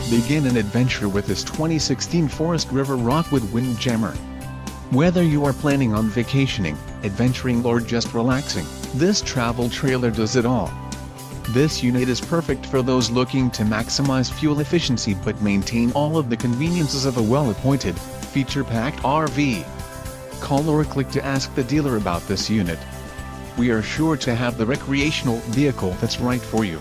Begin an adventure with this 2016 Forest River Rockwood Windjammer. Whether you are planning on vacationing, adventuring or just relaxing, this travel trailer does it all. This unit is perfect for those looking to maximize fuel efficiency but maintain all of the conveniences of a well-appointed, feature-packed RV. Call or click to ask the dealer about this unit. We are sure to have the recreational vehicle that's right for you.